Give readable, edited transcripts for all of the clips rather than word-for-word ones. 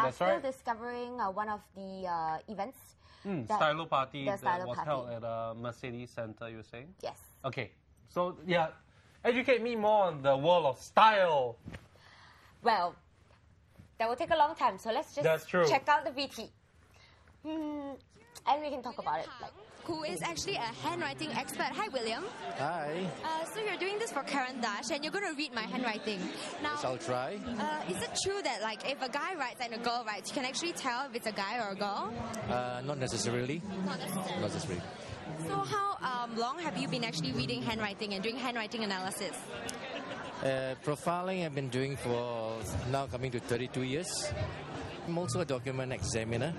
are still discovering one of the events. Stylo party that was held at a Mercedes Center, you were saying? Yes. Okay. So, yeah, educate me more on the world of style. Well, that will take a long time, so let's just check out the VT. And we can talk about it. Who is actually a handwriting expert. Hi, William. Hi. So you're doing this for Karan Dash, and you're going to read my handwriting. Now, yes, I'll try. Is it true that, like, if a guy writes and a girl writes, you can actually tell if it's a guy or a girl? Not necessarily. Not necessarily. Not necessarily. So how long have you been actually reading handwriting and doing handwriting analysis? Profiling I've been doing for now coming to 32 years. I'm also a document examiner.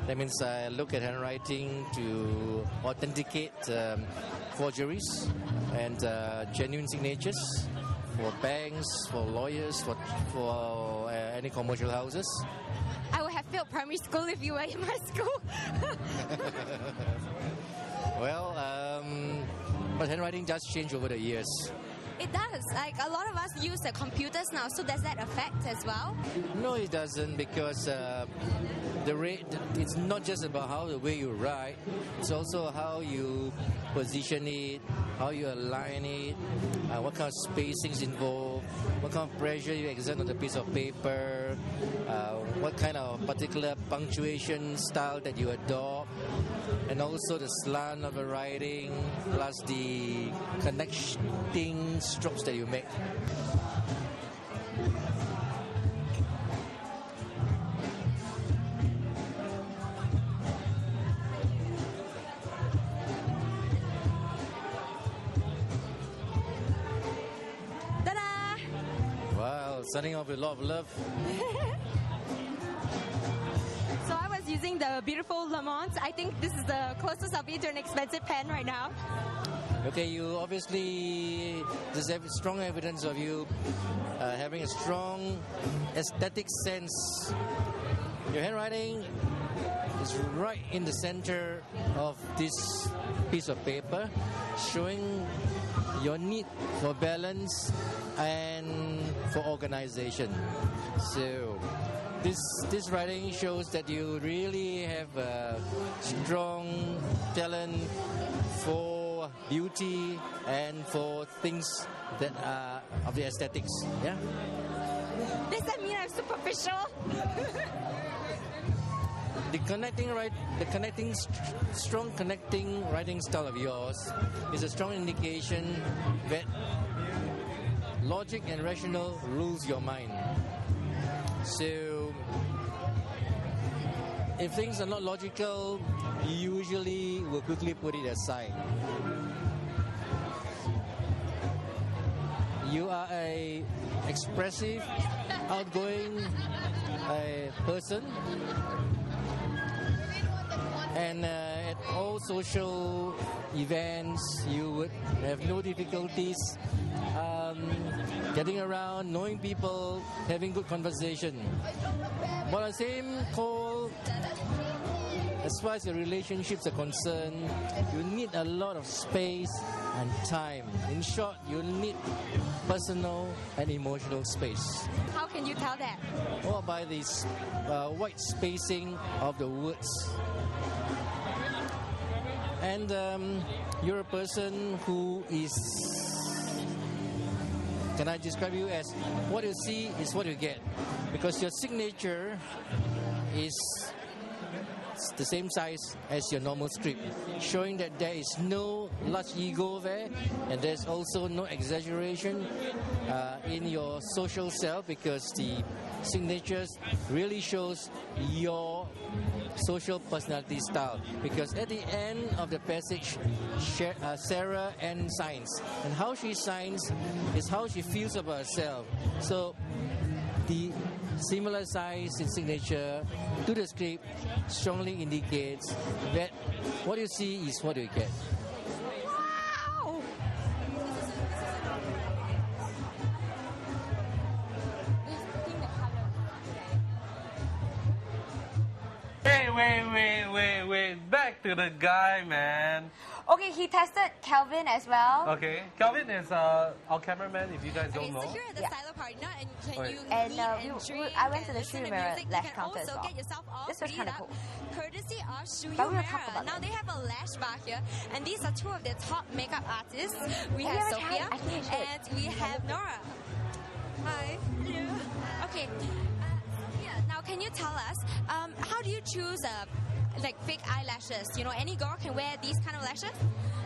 That means I look at handwriting to authenticate forgeries and genuine signatures for banks, for lawyers, for any commercial houses. I would have failed primary school if you were in my school. Well, but handwriting does change over the years. It does. Like, a lot of us use the computers now, so does that affect as well? No, it doesn't, because it's not just about how the way you write, it's also how you position it, how you align it, what kind of spacings involved, what kind of pressure you exert on the piece of paper, what kind of particular punctuation style that you adopt, and also the slant of the writing, plus the connecting strokes that you make. Ta-da! Wow, starting off with a lot of love. So I was using the beautiful Lamont. I think this is the closest I'll be to an expensive pen right now. Okay, you obviously, there's strong evidence of you having a strong aesthetic sense. Your handwriting is right in the center of this piece of paper, showing your need for balance and for organization. So this writing shows that you really have a strong talent for beauty and for things that are of the aesthetics. Yeah. Does that mean I'm superficial? Strong connecting writing style of yours is a strong indication that logic and rational rules your mind. So, if things are not logical, you usually will quickly put it aside. You are a expressive, outgoing person, and at all social events, you would have no difficulties getting around, knowing people, having good conversation. But on the same call, as far as your relationships are concerned, you need a lot of space and time. In short, you need personal and emotional space. How can you tell that? Well, by this wide spacing of the words. And you're a person who is, can I describe you as, what you see is what you get. Because your signature is the same size as your normal script, showing that there is no large ego there, and there's also no exaggeration in your social self, because the signatures really shows your social personality style. Because at the end of the passage, Sarah and signs, and how she signs is how she feels about herself. So the similar size in signature to the script strongly indicates that what you see is what you get. Wow! Hey, wait. Back to the guy, man. Okay, he tested Calvin as well. Okay, Calvin is our cameraman. If you guys don't know. So here at the Stylo party, and can you And, eat and drink I went to the listen Shoe to Mirror music? lash You can counter as also well. get yourself all This was freed kinda up, cool. courtesy of Shoe But we'll Mirror. talk about Now that. they have a lash bar here, and these are two of their top makeup artists. We Have have you ever Sophia tried? I think you should. and we have Nora. Hi. Hello. Okay. Sophia, now can you tell us how do you choose like fake eyelashes? You know, any girl can wear these kind of lashes.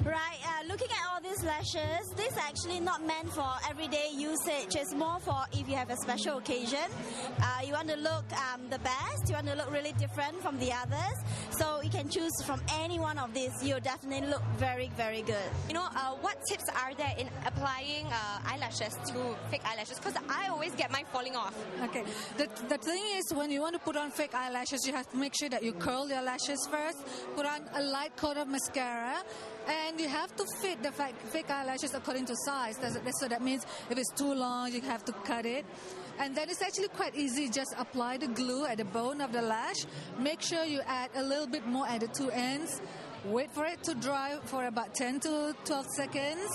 Right, looking at all these lashes, this is actually not meant for everyday usage. It's more for if you have a special occasion. You want to look the best, you want to look really different from the others. So you can choose from any one of these. You'll definitely look very, very good. You know, what tips are there in applying eyelashes to fake eyelashes? Because I always get mine falling off. Okay. The thing is, when you want to put on fake eyelashes, you have to make sure that you curl your lashes first, put on a light coat of mascara, and you have to fit the fake eyelashes according to size. So that means if it's too long, you have to cut it. And then it's actually quite easy. Just apply the glue at the bone of the lash. Make sure you add a little bit more at the two ends. Wait for it to dry for about 10 to 12 seconds.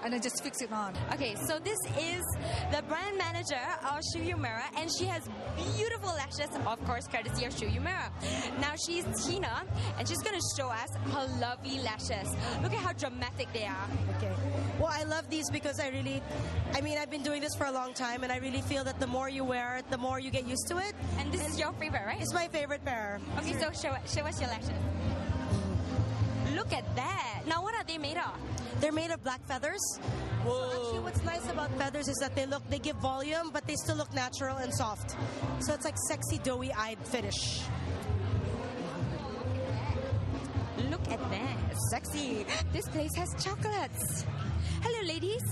And then just fix it on. Okay, so this is the brand manager of Shoe Mirror, and she has beautiful lashes, of course, courtesy of Shoe Mirror. Now she's Tina, and she's going to show us her lovely lashes. Look at how dramatic they are. Okay. Well, I love these because I've been doing this for a long time, and I really feel that the more you wear it, the more you get used to it. And this is your favorite, right? It's my favorite pair. Okay, so show us your lashes. Look at that. Now, what are they made of? They're made of black feathers. So actually what's nice about feathers is that they give volume, but they still look natural and soft. So it's like sexy, doughy-eyed finish. Look at that. Sexy. This place has chocolates. Hello, ladies.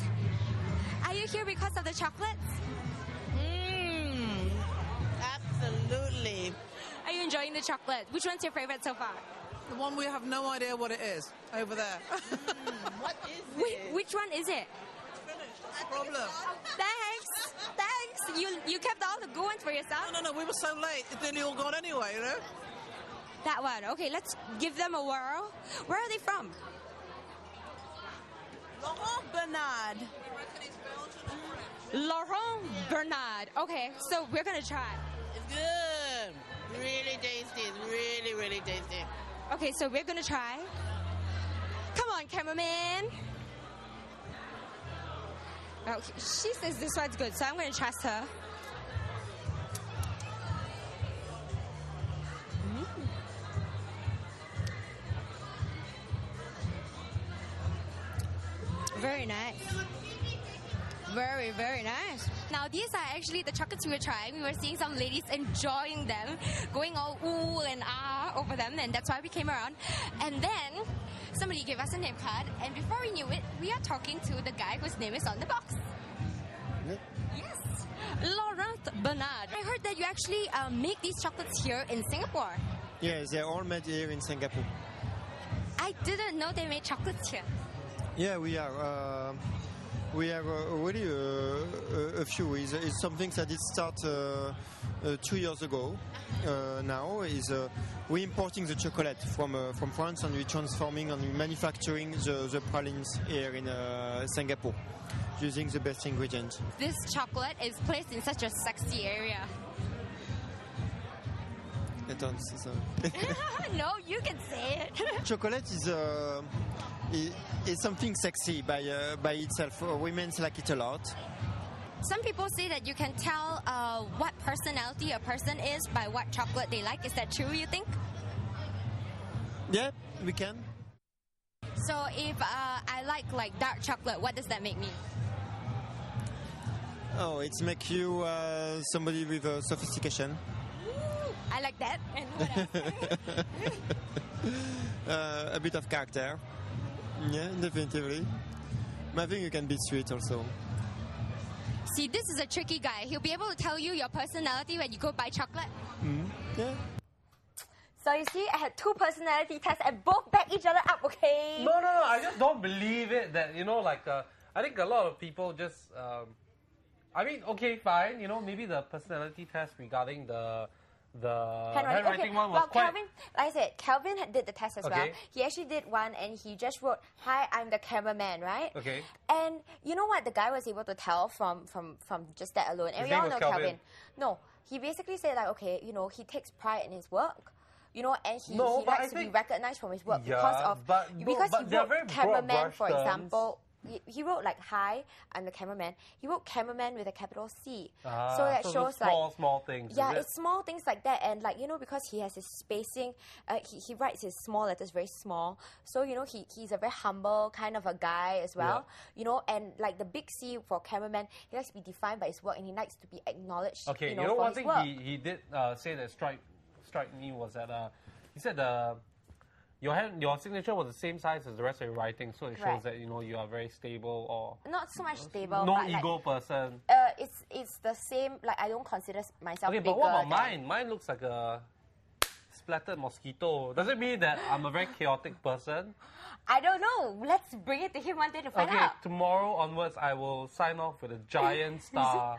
Are you here because of the chocolates? Absolutely. Are you enjoying the chocolate? Which one's your favorite so far? The one we have no idea what it is over there. What is it? Which one is it? Finished. That's the problem. Thanks. Thanks. You kept all the good ones for yourself? No. We were so late. It's nearly all gone anyway, you know? That one. Okay, let's give them a whirl. Where are they from? Laurent Bernard. Laurent Bernard. Okay, so we're going to try. It's good. Really tasty. It's really, really tasty. Okay, so we're going to try. Come on, cameraman. Okay, she says this one's good, so I'm going to trust her. Very nice. Very, very nice. Now, these are actually the chocolates we were trying. We were seeing some ladies enjoying them, going all ooh and ah over them, and that's why we came around. And then somebody gave us a name card, and before we knew it, we are talking to the guy whose name is on the box. Yes, Laurent Bernard. I heard that you actually make these chocolates here in Singapore. Yes, they're all made here in Singapore. I didn't know they made chocolates here. Yeah, we are. We have already a few. It's something that did start 2 years ago. Now is we importing the chocolate from France, and we transforming and we manufacturing the pralines here in Singapore using the best ingredients. This chocolate is placed in such a sexy area. I don't see so. No, you can say it. Chocolate is something sexy by itself. Women like it a lot. Some people say that you can tell what personality a person is by what chocolate they like. Is that true, you think? Yeah, we can. So if I like dark chocolate, what does that make me? Oh, it's make you somebody with sophistication. I like that. And what else? A bit of character. Yeah, definitely. I think you can be sweet also. See, this is a tricky guy. He'll be able to tell you your personality when you go buy chocolate. Yeah. So you see, I had 2 personality tests and both back each other up, okay? No. I just don't believe it that, I think a lot of people just, okay, fine. Maybe the personality test regarding the the handwriting one was well, quite... Calvin, like I said, Calvin did the test as well. Okay. He actually did one and he just wrote, "Hi, I'm the cameraman," right? Okay. And you know what the guy was able to tell from just that alone? And His we all name know was Calvin. No, he basically said like, okay, you know, he takes pride in his work. You know, and he but likes to be recognized from his work Yeah, because but he they're very wrote cameraman, broad-brush for terms. example. He wrote like, "Hi, I'm the cameraman." He wrote cameraman with a capital C. Ah, so that so shows small things. yeah, is it? it's small things like that, and like, you know, because he has his spacing, he writes his small letters very small. So, you know, he's a very humble kind of a guy as well. You know, and like the big C for cameraman, he likes to be defined by his work, and he likes to be acknowledged. Okay, you know, one for his thing work. he did say that strike me was that he said your signature was the same size as the rest of your writing, so it shows Right. that you know you are very stable or Not so much stable. no but ego like, person. it's the same. Like, I don't consider myself Okay, bigger but what about than- mine? Mine looks like a splattered mosquito. Does it mean that I'm a very chaotic person? I don't know. Let's bring it to him one day to find Okay, out. tomorrow onwards, I will sign off with a giant star.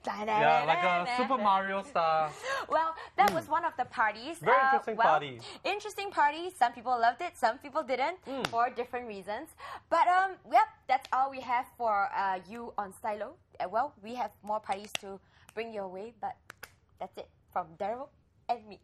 Yeah, like a Super Mario star. Well, that was one of the parties. Very interesting party. Interesting party. Some people loved it, some people didn't, for different reasons. But yep, that's all we have for you on Stylo. Well, we have more parties to bring your way, but that's it from Daryl and me.